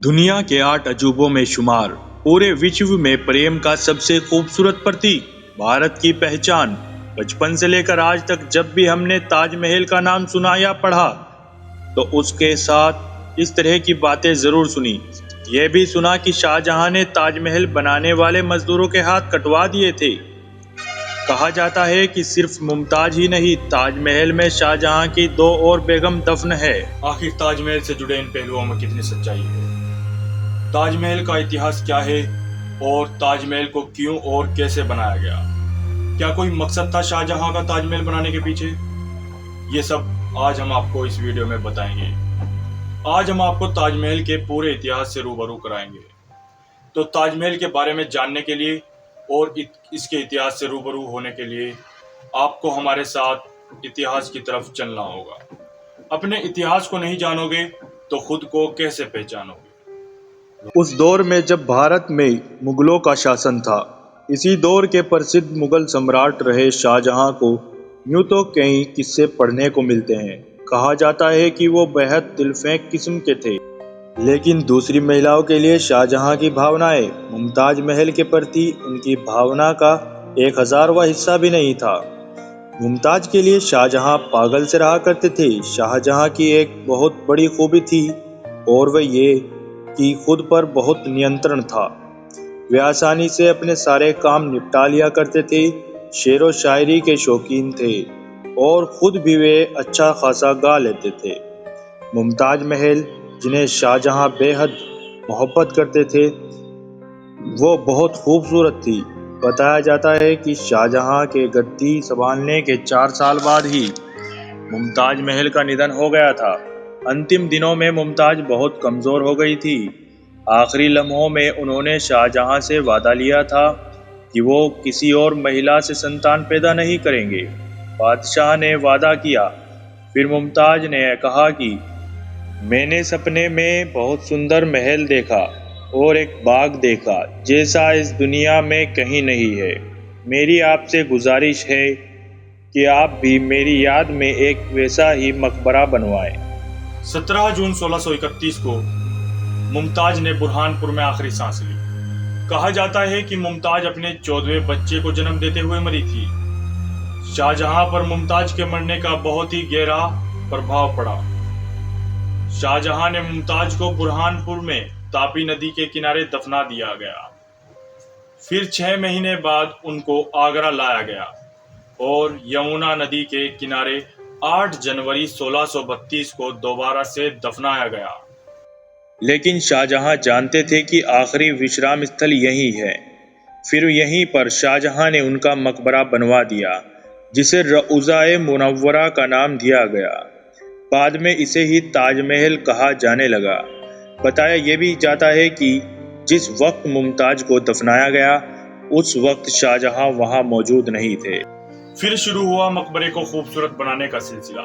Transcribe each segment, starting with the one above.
दुनिया के 8 अजूबों में शुमार, पूरे विश्व में प्रेम का सबसे खूबसूरत प्रतीक, भारत की पहचान। बचपन से लेकर आज तक जब भी हमने ताजमहल का नाम सुना या पढ़ा तो उसके साथ इस तरह की बातें जरूर सुनी। यह भी सुना कि शाहजहां ने ताजमहल बनाने वाले मजदूरों के हाथ कटवा दिए थे। कहा जाता है कि सिर्फ मुमताज ही नहीं, ताजमहल में शाहजहां की 2 और बेगम दफन है। आखिर ताजमहल से जुड़े इन पहलुओं में कितनी सच्चाई है? ताजमहल का इतिहास क्या है और ताजमहल को क्यों और कैसे बनाया गया? क्या कोई मकसद था शाहजहां का ताजमहल बनाने के पीछे? ये सब आज हम आपको इस वीडियो में बताएंगे। आज हम आपको ताजमहल के पूरे इतिहास से रूबरू कराएंगे। तो ताजमहल के बारे में जानने के लिए और इसके इतिहास से रूबरू होने के लिए आपको हमारे साथ इतिहास की तरफ चलना होगा। अपने इतिहास को नहीं जानोगे तो खुद को कैसे पहचानोगे? उस दौर में जब भारत में मुगलों का शासन था, इसी दौर के प्रसिद्ध मुगल सम्राट रहे शाहजहां को यूं तो कई किस्से पढ़ने को मिलते हैं। कहा जाता है कि वो बेहद दिलफेंक किस्म के थे, लेकिन दूसरी महिलाओं के लिए शाहजहां की भावनाएं मुमताज महल के प्रति उनकी भावना का 1000वां हिस्सा भी नहीं था। मुमताज के लिए शाहजहां पागल से रहा करते थे। शाहजहां की एक बहुत बड़ी खूबी थी और वह ये कि खुद पर बहुत नियंत्रण था। वे आसानी से अपने सारे काम निपटा लिया करते थे। शेर व शायरी के शौकीन थे और खुद भी वे अच्छा खासा गा लेते थे। मुमताज महल, जिन्हें शाहजहां बेहद मोहब्बत करते थे, वो बहुत खूबसूरत थी। बताया जाता है कि शाहजहां के गद्दी संभालने के 4 साल बाद ही मुमताज महल का निधन हो गया था। अंतिम दिनों में मुमताज बहुत कमजोर हो गई थी। आखिरी लम्हों में उन्होंने शाहजहां से वादा लिया था कि वो किसी और महिला से संतान पैदा नहीं करेंगे। बादशाह ने वादा किया। फिर मुमताज ने कहा कि मैंने सपने में बहुत सुंदर महल देखा और एक बाग देखा जैसा इस दुनिया में कहीं नहीं है। मेरी आपसे गुजारिश है कि आप भी मेरी याद में एक वैसा ही मकबरा बनवाएं। 17 जून 1631 को मुमताज ने बुरहानपुर में आखिरी सांस ली। कहा जाता है कि मुमताज अपने 14वें बच्चे को जन्म देते हुए मरी थी। शाहजहां पर मुमताज के मरने का बहुत ही गहरा प्रभाव पड़ा। शाहजहां ने मुमताज को बुरहानपुर में तापी नदी के किनारे दफना दिया गया। फिर 6 महीने बाद उनको आगरा लाया गया और यमुना नदी के किनारे 8 जनवरी 1632 को दोबारा से दफनाया गया। लेकिन शाहजहां जानते थे कि आखिरी विश्राम स्थल यही है। फिर यहीं पर शाहजहां ने उनका मकबरा बनवा दिया, जिसे रौज़ाए मुनव्वरा का नाम दिया गया। बाद में इसे ही ताजमहल कहा जाने लगा। बताया यह भी जाता है कि जिस वक्त मुमताज को दफनाया गया, उस वक्त शाहजहां वहां मौजूद नहीं थे। फिर शुरू हुआ मकबरे को खूबसूरत बनाने का सिलसिला।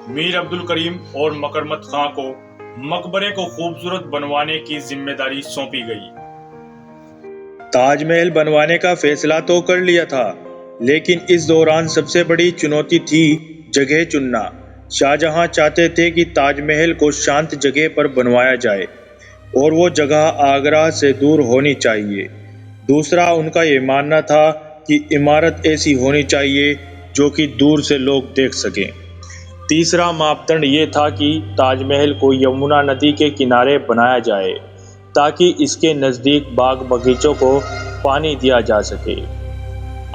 मीर अब्दुल करीम और मकरमत खां को मकबरे को खूबसूरत बनवाने की जिम्मेदारी सौंपी गई। ताजमहल बनवाने का फैसला तो कर लिया था, लेकिन इस दौरान सबसे बड़ी चुनौती थी जगह चुनना। शाहजहां चाहते थे कि ताजमहल को शांत जगह पर बनवाया जाए और वो जगह आगरा से दूर होनी चाहिए। दूसरा, उनका ये मानना था कि इमारत ऐसी होनी चाहिए जो कि दूर से लोग देख सकें। तीसरा मापदंड ये था कि ताजमहल को यमुना नदी के किनारे बनाया जाए ताकि इसके नज़दीक बाग बगीचों को पानी दिया जा सके।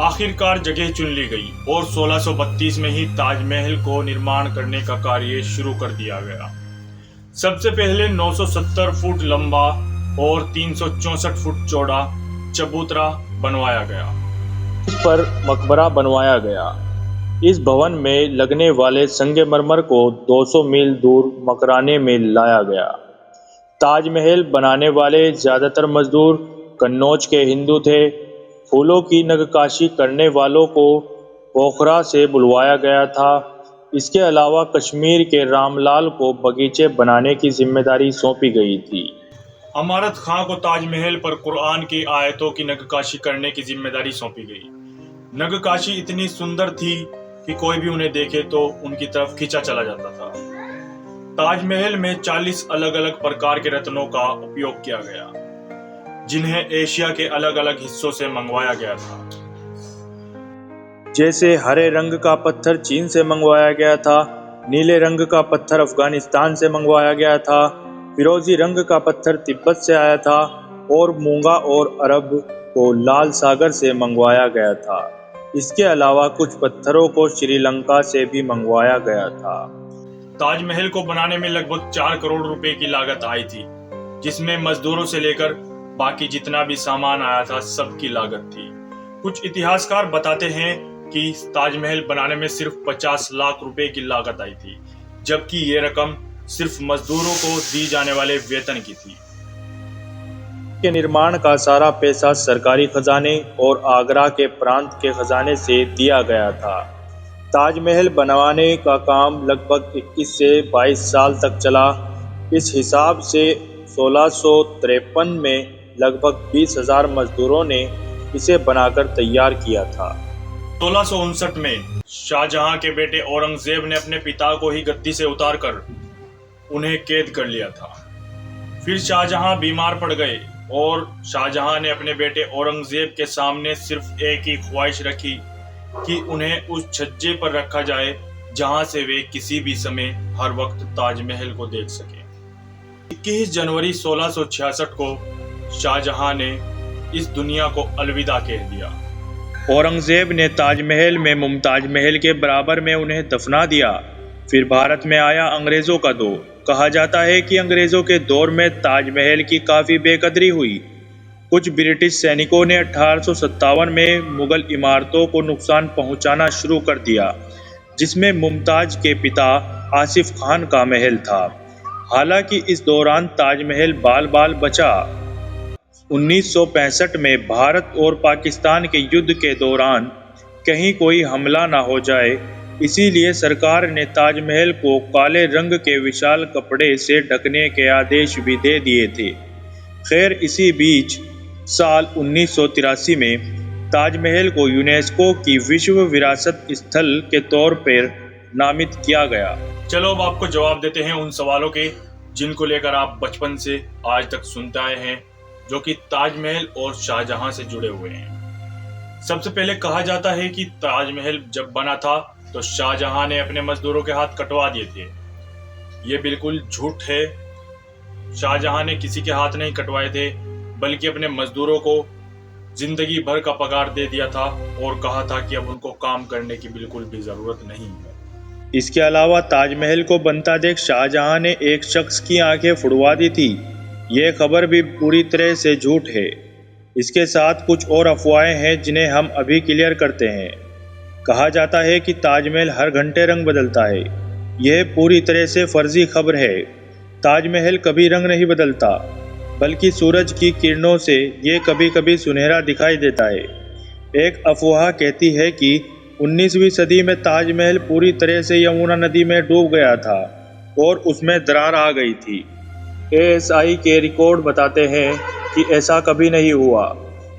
आखिरकार जगह चुन ली गई और 1632 में ही ताजमहल को निर्माण करने का कार्य शुरू कर दिया गया। सबसे पहले 970 फुट लंबा और 364 फुट चौड़ा चबूतरा बनवाया गया। इस पर मकबरा बनवाया गया। इस भवन में लगने वाले संगमरमर को 200 मील दूर मकराने में लाया गया। ताजमहल बनाने वाले ज़्यादातर मजदूर कन्नौज के हिंदू थे। फूलों की नक्काशी करने वालों को पोखरा से बुलवाया गया था। इसके अलावा कश्मीर के रामलाल को बगीचे बनाने की जिम्मेदारी सौंपी गई थी। अमारत खां को ताजमहल पर कुरान की आयतों की नक्काशी करने की जिम्मेदारी सौंपी गई। नक्काशी इतनी सुंदर थी कि कोई भी उन्हें देखे तो उनकी तरफ खींचा चला जाता था। ताजमहल में 40 अलग अलग प्रकार के रत्नों का उपयोग किया गया, जिन्हें एशिया के अलग अलग हिस्सों से मंगवाया गया था। जैसे हरे रंग का पत्थर चीन से मंगवाया गया था, नीले रंग का पत्थर अफगानिस्तान से मंगवाया गया था, फिरोजी रंग का पत्थर तिब्बत से आया था और मूंगा और अरब को लाल सागर से मंगवाया गया था। इसके अलावा कुछ पत्थरों को श्रीलंका से भी मंगवाया गया था। ताजमहल को बनाने में लगभग 4 करोड़ रुपए की लागत आई थी, जिसमें मजदूरों से लेकर बाकी जितना भी सामान आया था सबकी लागत थी। कुछ इतिहासकार बताते हैं कि ताजमहल बनाने में सिर्फ 50 लाख रुपए की लागत आई थी, जबकि ये रकम सिर्फ मजदूरों को दी जाने वाले वेतन की थी। के निर्माण का सारा पैसा सरकारी खजाने और आगरा के प्रांत के खजाने से दिया गया था। ताजमहल बनवाने का काम लगभग 21 से 22 साल तक चला। इस हिसाब से 1653 में लगभग 20,000 मजदूरों ने इसे बनाकर तैयार किया था। 1659 में शाहजहां के बेटे औरंगजेब ने अपने पिता को ही गद्दी से उतारकर उन्हें कैद कर लिया था। फिर शाहजहां बीमार पड़ गए और शाहजहां ने अपने बेटे औरंगजेब के सामने सिर्फ एक ही ख्वाहिश रखी कि उन्हें उस छज्जे पर रखा जाए जहां से वे किसी भी समय हर वक्त ताजमहल को देख सकें। 21 जनवरी 1666 को शाहजहां ने इस दुनिया को अलविदा कह दिया। औरंगजेब ने ताजमहल में मुमताज महल के बराबर में उन्हें दफना दिया। फिर भारत में आया अंग्रेजों का दौर। कहा जाता है कि अंग्रेजों के दौर में ताजमहल की काफ़ी बेकदरी हुई। कुछ ब्रिटिश सैनिकों ने 1857 में मुगल इमारतों को नुकसान पहुंचाना शुरू कर दिया, जिसमें मुमताज के पिता आसिफ खान का महल था। हालांकि इस दौरान ताजमहल बाल बाल बचा। 1965 में भारत और पाकिस्तान के युद्ध के दौरान कहीं कोई हमला न हो जाए, इसीलिए सरकार ने ताजमहल को काले रंग के विशाल कपड़े से ढकने के आदेश भी दे दिए थे। खैर, इसी बीच साल 1983 में ताजमहल को यूनेस्को की विश्व विरासत स्थल के तौर पर नामित किया गया। चलो अब आपको जवाब देते हैं उन सवालों के जिनको लेकर आप बचपन से आज तक सुनते आए हैं, जो कि ताजमहल और शाहजहां से जुड़े हुए हैं। सबसे पहले कहा जाता है कि ताजमहल जब बना था तो शाहजहां ने अपने मजदूरों के हाथ कटवा दिए थे। ये बिल्कुल झूठ है। शाहजहां ने किसी के हाथ नहीं कटवाए थे, बल्कि अपने मजदूरों को जिंदगी भर का पगार दे दिया था और कहा था कि अब उनको काम करने की बिल्कुल भी जरूरत नहीं है। इसके अलावा ताजमहल को बनता देख शाहजहां ने एक शख्स की आंखें फुड़वा दी थी। यह खबर भी पूरी तरह से झूठ है। इसके साथ कुछ और अफवाहें हैं जिन्हें हम अभी क्लियर करते हैं। कहा जाता है कि ताजमहल हर घंटे रंग बदलता है। यह पूरी तरह से फर्जी खबर है। ताजमहल कभी रंग नहीं बदलता, बल्कि सूरज की किरणों से ये कभी कभी सुनहरा दिखाई देता है। एक अफवाह कहती है कि 19वीं सदी में ताजमहल पूरी तरह से यमुना नदी में डूब गया था और उसमें दरार आ गई थी। ASI के रिकॉर्ड बताते हैं कि ऐसा कभी नहीं हुआ।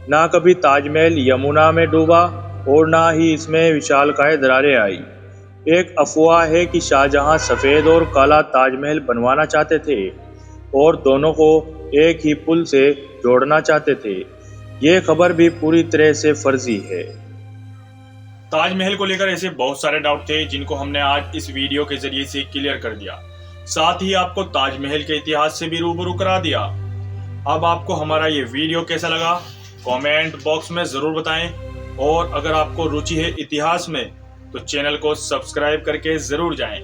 ना कभी ताजमहल यमुना में डूबा और ना ही इसमें विशालकाय दरारें आई। एक अफवाह है कि शाहजहां सफ़ेद और काला ताजमहल बनवाना चाहते थे और दोनों को एक ही पुल से जोड़ना चाहते थे। ये खबर भी पूरी तरह से फर्जी है। ताजमहल को लेकर ऐसे बहुत सारे डाउट थे जिनको हमने आज इस वीडियो के जरिए से क्लियर कर दिया। साथ ही आपको ताजमहल के इतिहास से भी रूबरू करा दिया। अब आपको हमारा ये वीडियो कैसा लगा कमेंट बॉक्स में ज़रूर बताएं, और अगर आपको रुचि है इतिहास में तो चैनल को सब्सक्राइब करके ज़रूर जाएं।